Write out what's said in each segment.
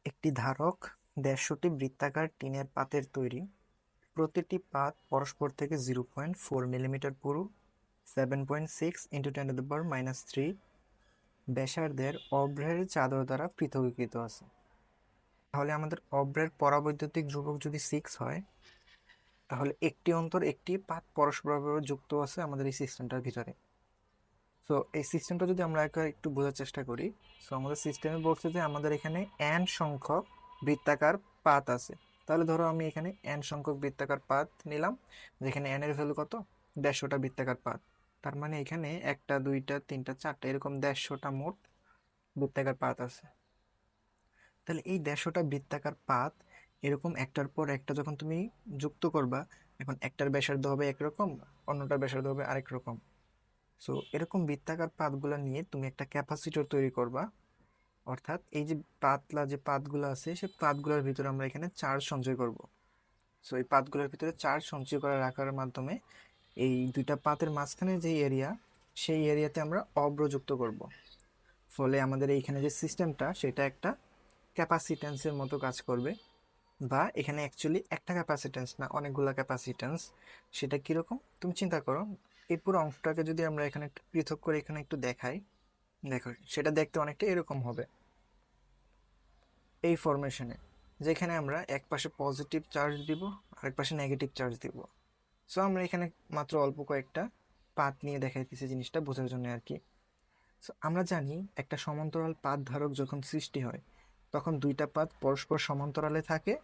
একটি ধারক ১৫০টি বৃত্তাকার টিনের পাতের তৈরি। প্রতিটি পাত পরস্পর থেকে 0.4 মিলিমিটার পুরু, 7.6 × 10⁻³ ব্যাসার্ধের অভ্রের চাদর দ্বারা পৃথকীকৃত আছে। তাহলে আমাদের অভ্রের পরাবৈদ্যুতিক ধ্রুবক যদি 6 হয়, তাহলে একটি অন্তর একটি পাত পরস্পরভাবে যুক্ত আছে আমাদের এই সিস্টেমটার ভিতরে। সো এই সিস্টেমটা যদি আমরা একটু বোঝার চেষ্টা করি, সো আমাদের সিস্টেমে বলছে যে আমাদের এখানে n সংখ্যক বৃত্তাকার পাত আছে। তাহলে ধরো আমি এখানে n সংখ্যক বৃত্তাকার পাত নিলাম, যেখানে n এর ভ্যালু কত, 150টা বৃত্তাকার পাত। তার মানে এখানে একটা, দুইটা, তিনটা, চারটা, এরকম 150টা মোট বৃত্তাকার পাত আছে। তাহলে এই 150টা বৃত্তাকার পাত এরকম একটার পর একটা যখন তুমি যুক্ত করবা, এখন একটার ব্যাসার্ধ হবে একরকম, অন্যটার ব্যাসার্ধ হবে আরেক রকম। সো এরকম বৃত্তাকার পাতগুলো নিয়ে তুমি একটা ক্যাপাসিটর তৈরি করবা। অর্থাৎ এই যে পাতলা যে পাতগুলো আছে, সেই পাতগুলোর ভিতরে আমরা এখানে চার্জ সঞ্চয় করব। সো এই পাতগুলোর ভিতরে চার্জ সঞ্চয় করে রাখার মাধ্যমে এই দুইটা পাতের মাঝখানে যে এরিয়া, সেই এরিয়াতে আমরা অব্র যুক্ত করব। ফলে আমাদের এইখানে যে সিস্টেমটা, সেটা একটা ক্যাপাসিট্যান্সের মতো কাজ করবে। বা এখানে অ্যাকচুয়ালি একটা ক্যাপাসিট্যান্স না, অনেকগুলো ক্যাপাসিট্যান্স। সেটা কিরকম তুমি চিন্তা করো। এই পুরো অংশটাকে যদি আমরা এখানে একটু পৃথক করে এখানে একটু দেখাই, দেখো সেটা দেখতে অনেকটা এরকম হবে, এই ফরমেশনে, যেখানে আমরা এক পাশে পজিটিভ চার্জ দিব, আরেক পাশে নেগেটিভ চার্জ দিব। সো আমরা এখানে মাত্র অল্প কয়েকটা পাত নিয়ে দেখাইতেছি জিনিসটা বোঝার জন্য আর কি। সো আমরা জানি একটা সমান্তরাল পাত ধারক যখন সৃষ্টি হয়, তখন দুইটা পাত পরস্পর সমান্তরালে থাকে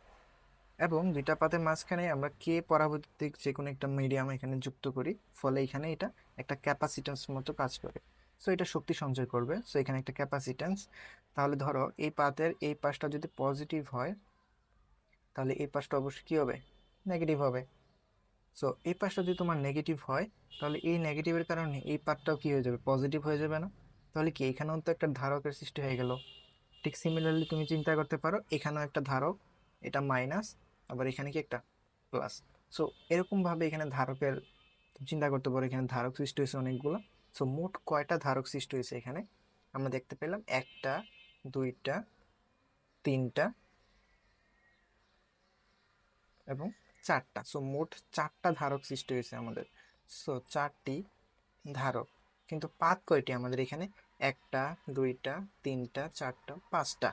এবং দুইটা পাতের মাঝখানে আমরা কে পরাবৈদ্যুতিক যে কোনো একটা মিডিয়াম এখানে যুক্ত করি। ফলে এখানে এটা একটা ক্যাপাসিট্যান্স মতো কাজ করে। সো এটা শক্তি সঞ্চয় করবে। সো এখানে একটা ক্যাপাসিট্যান্স। তাহলে ধরো এই পাতের এই পাশটা যদি পজিটিভ হয়, তাহলে এই পাশটা অবশ্যই কি হবে, নেগেটিভ হবে। সো এই পাশটা যদি তোমার নেগেটিভ হয়, তাহলে এই নেগেটিভের কারণে এই পার্টটাও কি হয়ে যাবে, পজিটিভ হয়ে যাবে না? তাহলে কি এখানেও তো একটা ধারকের সৃষ্টি হয়ে গেল। ঠিক সিমিলারলি তুমি চিন্তা করতে পারো, এখানেও একটা ধারক, এটা মাইনাস, আবার এখানে কি একটা প্লাস। সো এরকম ভাবে এখানে ধারকের তুমি চিন্তা করতে পারো, এখানে ধারক সৃষ্টি হয়েছে অনেকগুলো। সো মোট কয়টা ধারক সৃষ্টি হয়েছে এখানে আমরা দেখতে পেলাম, একটা, দুইটা, তিনটা এবং চারটা। সো মোট চারটা ধারক সৃষ্টি হয়েছে আমাদের। সো চারটি ধারক। কিন্তু পাত কয়টি আমাদের এখানে, একটা, দুইটা, তিনটা, চারটা, পাঁচটা।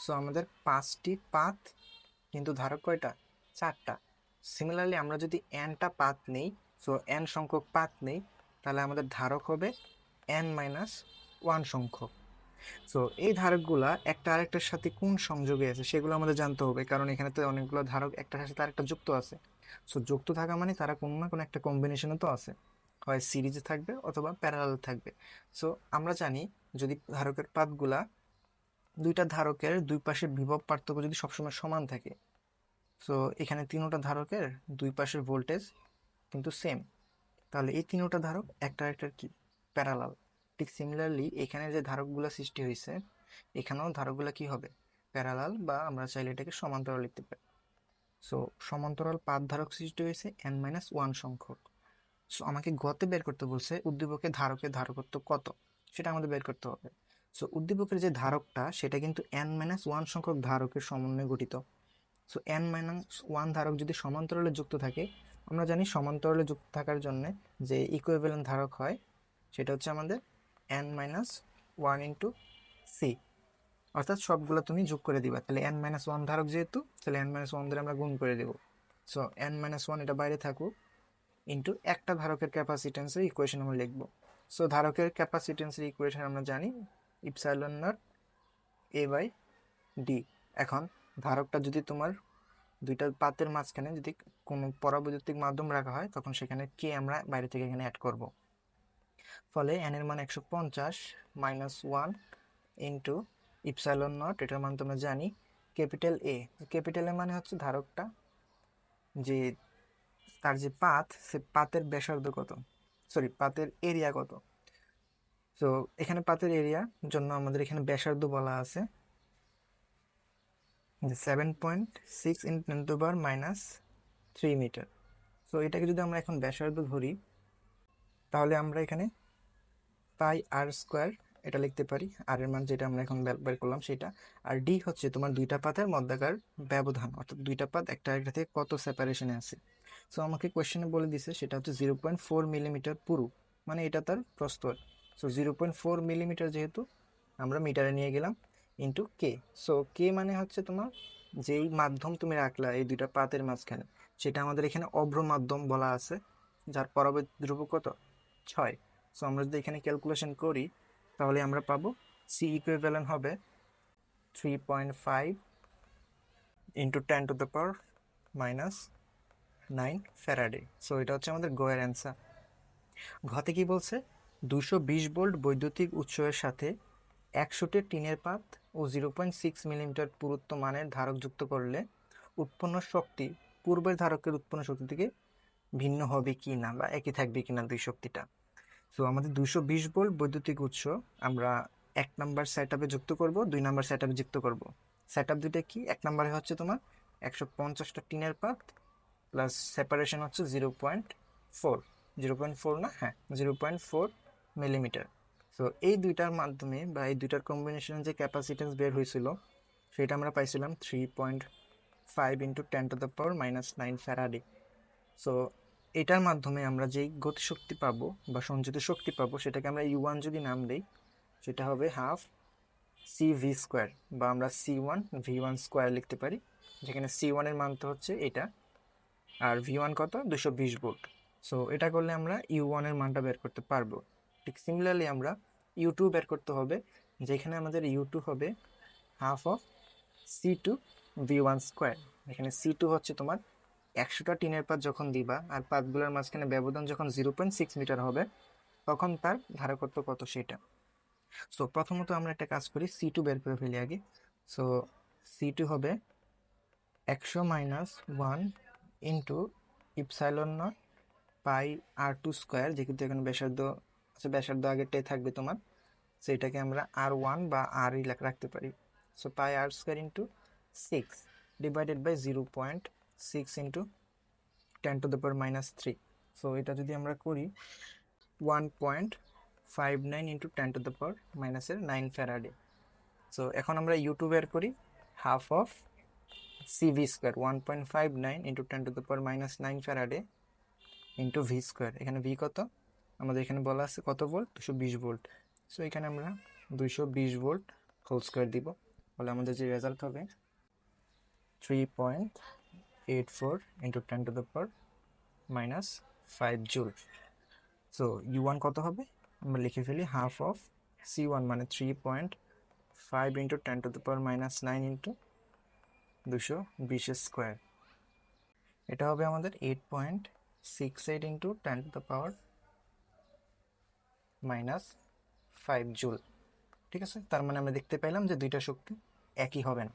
সো আমাদের পাঁচটি পাত, কিন্তু ধারক কয়টা, চারটা। সিমিলারলি আমরা যদি এনটা পাত নেই, সো এন সংখ্যক পাত নেই, তাহলে আমাদের ধারক হবে n-1 সংখ্যক। সো এই ধারকগুলা একটা আরেকটার সাথে কোন সংযোগে আছে সেগুলো আমাদের জানতে হবে, কারণ এখানে তো অনেকগুলো ধারক একটার সাথে আরেকটা যুক্ত আছে। সো যুক্ত থাকা মানে তারা কোনো না কোনো একটা কম্বিনেশনে তো আছে, হয় সিরিজে থাকবে অথবা প্যারালাল থাকবে। সো আমরা জানি, যদি ধারকের পাতগুলা, দুইটা ধারকের দুই পাশের বিভব পার্থক্য যদি সবসময় সমান থাকে, সো এখানে তিনোটা ধারকের দুই পাশের ভোল্টেজ কিন্তু সেম, তাহলে এই তিনোটা ধারক একটা আরেকটার কি, প্যারালাল। ঠিক সিমিলারলি এখানে যে ধারকগুলো সৃষ্টি হয়েছে, এখানেও ধারকগুলো কি হবে, প্যারালাল, বা আমরা চাইলে এটাকে সমান্তরাল লিখতে পারি। সো সমান্তরাল পাত ধারক সৃষ্টি হয়েছে n-1 সংখ্যক। সো আমাকে গতে বের করতে বলছে উদ্দীপকের ধারকের ধারকত্ব কত, সেটা আমাদের বের করতে হবে। সো উদ্দীপকের যে ধারকটা, সেটা কিন্তু n-1 সংখ্যক ধারকের সমন্বয়ে গঠিত। সো n-1 ধারক যদি সমান্তরালে যুক্ত থাকে, আমরা জানি সমান্তরালে যুক্ত থাকার জন্য যে ইকুইভ্যালেন্ট ধারক হয়, সেটা হচ্ছে আমাদের n-1 ইন্টু সি। অর্থাৎ সবগুলো তুমি যোগ করে দিবা, তাহলে n-1 ধারক যেহেতু, তাহলে n-1 ধরে আমরা গুণ করে দেবো। সো n-1 এটা বাইরে থাকুক, ইন্টু একটা ধারকের ক্যাপাসিটেন্সের ইকুয়েশন আমরা লিখবো। সো ধারকের ক্যাপাসিটেন্সের ইকুয়েশন আমরা জানি, epsilon nought A by D. এখন ধারকটা যদি তোমার দুইটা পাতের মাঝখানে যদি কোনো পরাবৈদ্যুতিক মাধ্যম রাখা হয়, তখন সেখানে কে আমরা বাইরে থেকে এখানে অ্যাড করব। ফলে n এর মান 150 -1 ইন্টু ইপসাইলন নট, এটার মান তোমরা জানি ক্যাপিটাল এ। ক্যাপিটাল এ মানে হচ্ছে ধারকটা, যে তার যে পাত, সে পাতের ব্যাসার্ধ কত, সরি পাতের এরিয়া কত। তো এখানে পাতের এরিয়া জন্য আমাদের এখানে ব্যাসার্ধ বলা আছে 7.6 × 10⁻³ মিটার। তো এটাকে যদি আমরা এখন ব্যাসার্ধ ধরি, তাহলে আমরা এখানে পাই r স্কোয়ার এটা লিখতে পারি, আর এর মান যেটা আমরা এখন বের করলাম সেটা। আর ডি হচ্ছে তোমার দুইটা পাতের মধ্যকার ব্যবধান, অর্থাৎ দুইটা পাত একটা একটা থেকে কত সেপারেশনে আছে। সো আমাকে কোয়েশ্চেনে বলে দিছে সেটা হচ্ছে 0.4 মিলিমিটার পুরু, মানে এটা তার প্রস্থ। সো 0.4 মিলিমিটার যেহেতু আমরা মিটারে নিয়ে গেলাম ইন্টু কে। সো কে মানে হচ্ছে তোমার যেই মাধ্যম তুমি রাখলা এই দুইটা পাতের মাঝখানে, সেটা আমাদের এখানে অভ্র মাধ্যম বলা আছে, যার পরবর্তী ধ্রুবক কত, 6। সো আমরা যদি এখানে ক্যালকুলেশন করি তাহলে আমরা পাবো সি ইকুইভ্যালেন্ট হবে 3.5 ইন্টু 10⁻⁹ ফ্যারাডে। সো এটা হচ্ছে আমাদের গোয়ের অ্যান্সার। ঘতে কি বলছে, 220 ভোল্ট বৈদ্যুতিক উৎসের সাথে 100টি টিনের পাত ও 0.6 মিলিমিটার পুরুত্ব মানের ধারক যুক্ত করলে উৎপন্ন শক্তি পূর্বের ধারকের উৎপন্ন শক্তি থেকে ভিন্ন হবে কি না, বা একই থাকবে কিনা দুই শক্তিটা। সো আমাদের 220 ভোল্ট বৈদ্যুতিক উৎস আমরা 1 নাম্বার সেট আপে যুক্ত করব, 2 নাম্বার সেট আপে যুক্ত করব। সেট আপ দুইটা কি, 1 নাম্বারে হচ্ছে তোমার 150টা টিনের পাত প্লাস সেপারেশন হচ্ছে 0.4, 0.4 না, হ্যাঁ 0.4 মিলিমিটার। সো এই দুইটার মাধ্যমে বা এই দুইটার কম্বিনেশন যে ক্যাপাসিটেন্স বের হয়েছিল সেটা আমরা পাইছিলাম 3.5 ইন্টু 10⁻⁹ ফ্যারাডে। সো এটার মাধ্যমে আমরা যেই গতিশক্তি পাবো বা সঞ্চিত শক্তি পাবো সেটাকে আমরা ইউ1 যদি নাম দেই, সেটা হবে হাফ সি ভি স্কোয়ার, বা আমরা C1 V1 স্কোয়ার লিখতে পারি, যেখানে C1 এর মান তো হচ্ছে এটা, আর V1 কত, 220 ভোল্ট। সো এটা করলে আমরা ইউ1 এর মানটা বের করতে পারবো। ঠিক সিমিলারলি আমরা ইউ2 বের করতে হবে, যেখানে আমাদের ইউ2 হবে half of C2 V1 square. এখানে C2 হচ্ছে তোমার 100টা টিনের পাত যখন দিবা আর পাতগুলোর মাঝখানে ব্যবধান যখন 0.6 মিটার হবে তখন তার ধারকত্ব কত সেটা। সো প্রথমত আমরা একটা কাজ করি, C2 বের করে ফেলি আগে। সো C2 হবে 100 - 1 into epsilon not pi R2 square, যেহেতু এখানে ব্যাসার্ধ আচ্ছা ব্যাসার্ধ আগেরটাই থাকবে তোমার, সো এটাকে আমরা R1 বা আর রাখতে পারি। So pi R square into 6 divided by 0.6 into 10⁻⁻3। So এটা যদি আমরা করি 1.59 ইন্টু 10⁻⁹ ফ্যারাডে। সো এখন আমরা ইউ2 বের করি, half of CV square 1.59 into 10⁻⁹ Faraday into V square. এখানে ভি কত, আমাদের এখানে বলা আছে কত ভোল্ট, 220 ভোল্ট। সো এখানে আমরা 220 ভোল্ট হোল স্কোয়ার দিব, বলে আমাদের যে রেজাল্ট হবে 3.84 ইন্টু 10⁻⁻5 জুল। সো ইউ1 কত হবে, আমরা লিখে ফেলি হাফ অফ C1 মানে 3.5 ইন্টু 10⁻⁹ ইন্টু 220 স্কোয়ার। এটা হবে আমাদের 8.68 ইন্টু 10⁻⁻5 জুল। ঠিক আছে, তার মানে আমরা দেখতে পাইলাম যে দুইটা শক্তি একই হবে না।